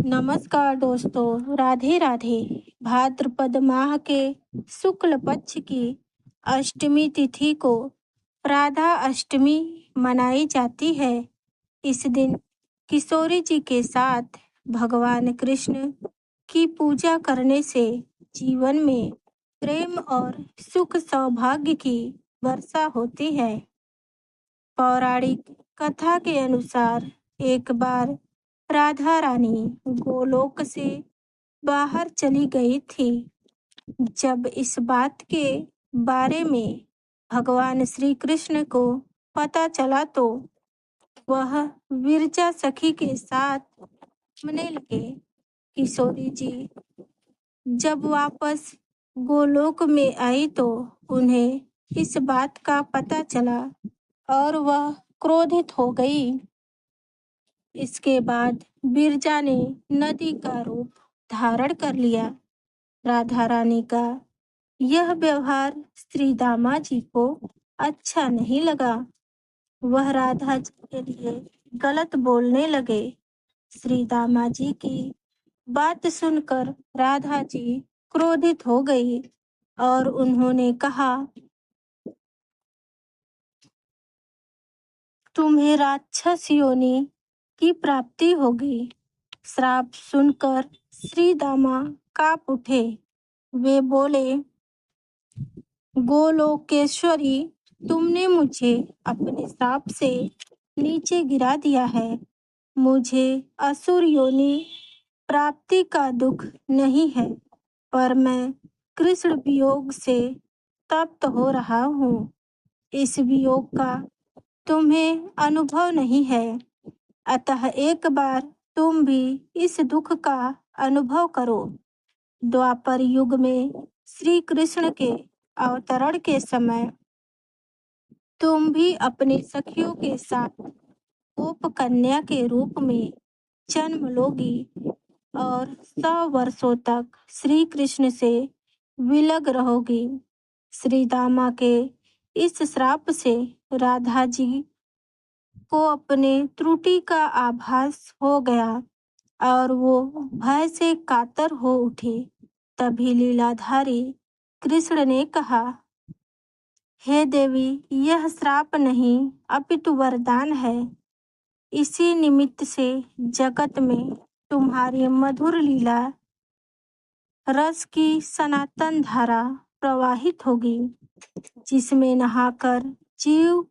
नमस्कार दोस्तों, राधे राधे। भाद्रपद माह के शुक्ल पक्ष की अष्टमी तिथि को राधा अष्टमी मनाई जाती है। इस दिन किशोरी जी के साथ भगवान कृष्ण की पूजा करने से जीवन में प्रेम और सुख सौभाग्य की वर्षा होती है। पौराणिक कथा के अनुसार एक बार राधा रानी गोलोक से बाहर चली गई थी। जब इस बात के बारे में भगवान श्री कृष्ण को पता चला तो वह विरजा सखी के साथ घूमने लगे। किशोरी जी जब वापस गोलोक में आई तो उन्हें इस बात का पता चला और वह क्रोधित हो गई। इसके बाद बिरजा ने नदी का रूप धारण कर लिया। राधा रानी का यह व्यवहार श्री दामा जी को अच्छा नहीं लगा। वह राधा जी के लिए गलत बोलने लगे। श्री दामा जी की बात सुनकर राधा जी क्रोधित हो गई और उन्होंने कहा, तुम्हें राक्षस योनि की प्राप्ति होगी। श्राप सुनकर श्री दामा कांप उठे। वे बोले, गोलोकेश्वरी, तुमने मुझे अपने श्राप से नीचे गिरा दिया है। मुझे असुर योनि प्राप्ति का दुख नहीं है, पर मैं कृष्ण वियोग से तप्त हो रहा हूँ। इस वियोग का तुम्हें अनुभव नहीं है, अतः एक बार तुम भी इस दुख का अनुभव करो। द्वापर युग में श्री कृष्ण के अवतरण के समय तुम भी अपनी सखियों के साथ गोप कन्या के रूप में जन्म लोगी और 100 वर्षों तक श्री कृष्ण से विलग रहोगी। श्री दामा के इस श्राप से राधा जी को अपने त्रुटि का आभास हो गया और वो भय से कातर हो उठी। तभी लीलाधारी कृष्ण ने कहा, हे देवी, यह श्राप नहीं अपितु वरदान है। इसी निमित्त से जगत में तुम्हारी मधुर लीला रस की सनातन धारा प्रवाहित होगी, जिसमें नहाकर जीव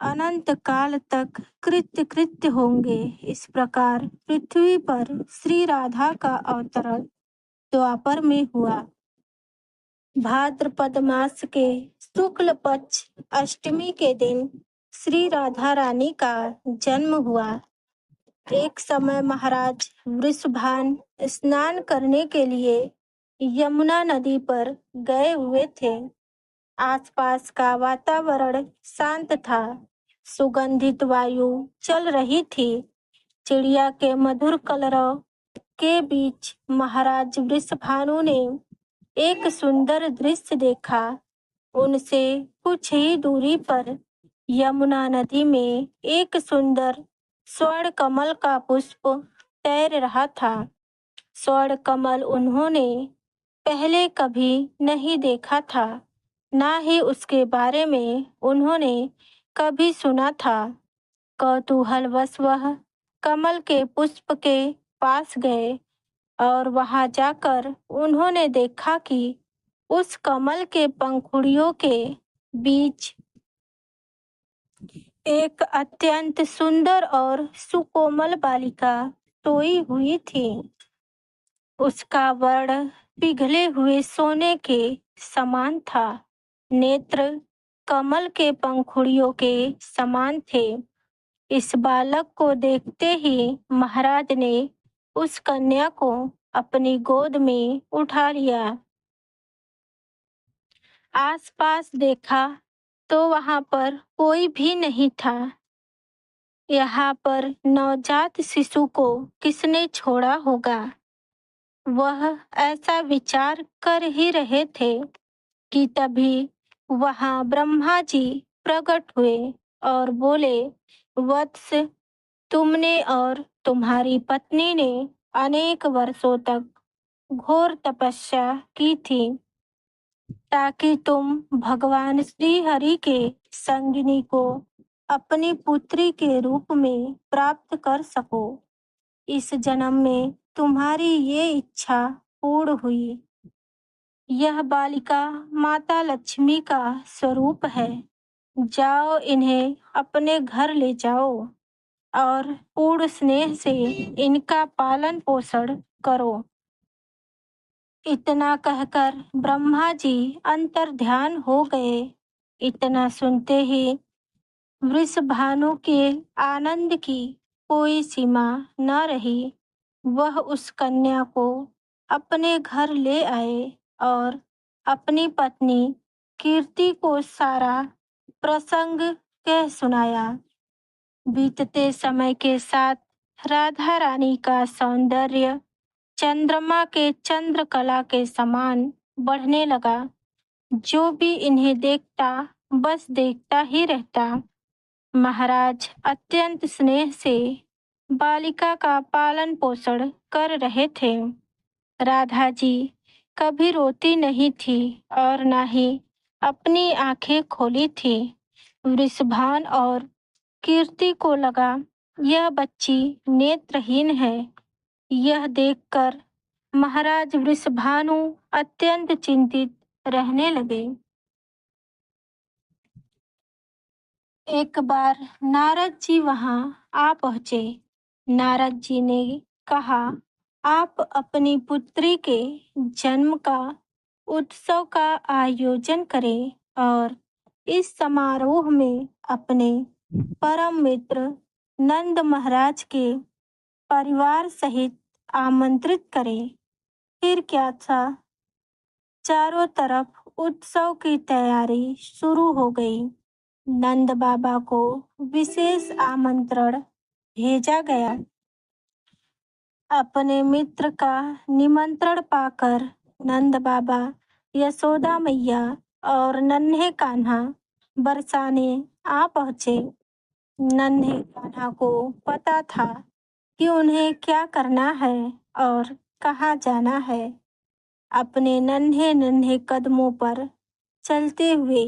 अनंत काल तक कृत्य कृत्य होंगे। इस प्रकार पृथ्वी पर श्री राधा का अवतरण द्वापर में हुआ। भाद्रपद मास के शुक्ल पक्ष अष्टमी के दिन श्री राधा रानी का जन्म हुआ। एक समय महाराज वृषभान स्नान करने के लिए यमुना नदी पर गए हुए थे। आसपास का वातावरण शांत था। सुगंधित वायु चल रही थी। चिड़िया के मधुर कलरव के बीच महाराज वृषभानु ने एक सुंदर दृश्य देखा। उनसे कुछ ही दूरी पर यमुना नदी में एक सुंदर स्वर्ण कमल का पुष्प तैर रहा था। स्वर्ण कमल उन्होंने पहले कभी नहीं देखा था, ना ही उसके बारे में उन्होंने कभी सुना था। कौतूहलवश वह कमल के पुष्प के पास गए और वहां जाकर उन्होंने देखा कि उस कमल के पंखुड़ियों के बीच एक अत्यंत सुंदर और सुकोमल बालिका सोई हुई थी। उसका वर्ण पिघले हुए सोने के समान था। नेत्र कमल के पंखुड़ियों के समान थे। इस बालक को देखते ही महाराज ने उस कन्या को अपनी गोद में उठा लिया। आसपास देखा तो वहां पर कोई भी नहीं था। यहाँ पर नवजात शिशु को किसने छोड़ा होगा? वह ऐसा विचार कर ही रहे थे कि तभी वहां ब्रह्मा जी प्रकट हुए और बोले, वत्स, तुमने और तुम्हारी पत्नी ने अनेक वर्षों तक घोर तपस्या की थी ताकि तुम भगवान श्री हरि के संगिनी को अपनी पुत्री के रूप में प्राप्त कर सको। इस जन्म में तुम्हारी ये इच्छा पूर्ण हुई। यह बालिका माता लक्ष्मी का स्वरूप है। जाओ, इन्हें अपने घर ले जाओ और पूर्ण स्नेह से इनका पालन पोषण करो। इतना कहकर ब्रह्मा जी अंतर्ध्यान हो गए। इतना सुनते ही वृषभानु के आनंद की कोई सीमा न रही। वह उस कन्या को अपने घर ले आए और अपनी पत्नी कीर्ति को सारा प्रसंग कह सुनाया। बीतते समय के साथ राधा रानी का सौंदर्य चंद्रमा के चंद्रकला के समान बढ़ने लगा। जो भी इन्हें देखता बस देखता ही रहता। महाराज अत्यंत स्नेह से बालिका का पालन पोषण कर रहे थे। राधा जी कभी रोती नहीं थी और ना ही अपनी आंखें खोली थी। वृषभान और कीर्ति को लगा यह बच्ची नेत्रहीन है। यह देखकर महाराज वृषभानु अत्यंत चिंतित रहने लगे। एक बार नारद जी वहां आ पहुंचे। नारद जी ने कहा, आप अपनी पुत्री के जन्म का उत्सव का आयोजन करें और इस समारोह में अपने परम मित्र नंद महाराज के परिवार सहित आमंत्रित करें। फिर क्या था, चारों तरफ उत्सव की तैयारी शुरू हो गई। नंद बाबा को विशेष आमंत्रण भेजा गया। अपने मित्र का निमंत्रण पाकर नंद बाबा यशोदा मैया और नन्हे कान्हा बरसाने आ पहुंचे। नन्हे कान्हा को पता था कि उन्हें क्या करना है और कहाँ जाना है। अपने नन्हे नन्हे कदमों पर चलते हुए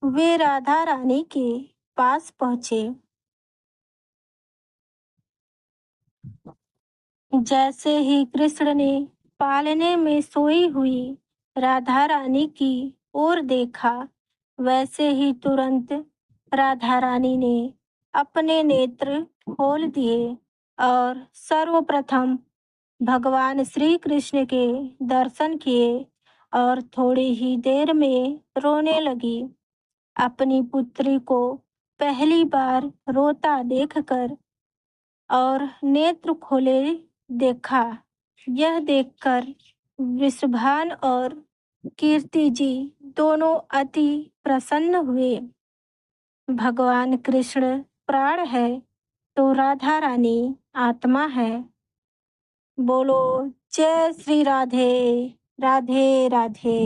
वे राधा रानी के पास पहुंचे। जैसे ही कृष्ण ने पालने में सोई हुई राधा रानी की ओर देखा, वैसे ही तुरंत राधा रानी ने अपने नेत्र खोल दिए और सर्वप्रथम भगवान श्री कृष्ण के दर्शन किए और थोड़ी ही देर में रोने लगी। अपनी पुत्री को पहली बार रोता देखकर और नेत्र खोले देखा। यह देखकर वृषभान और कीर्ति जी दोनों अति प्रसन्न हुए। भगवान कृष्ण प्राण है तो राधा रानी आत्मा है। बोलो जय श्री राधे राधे राधे।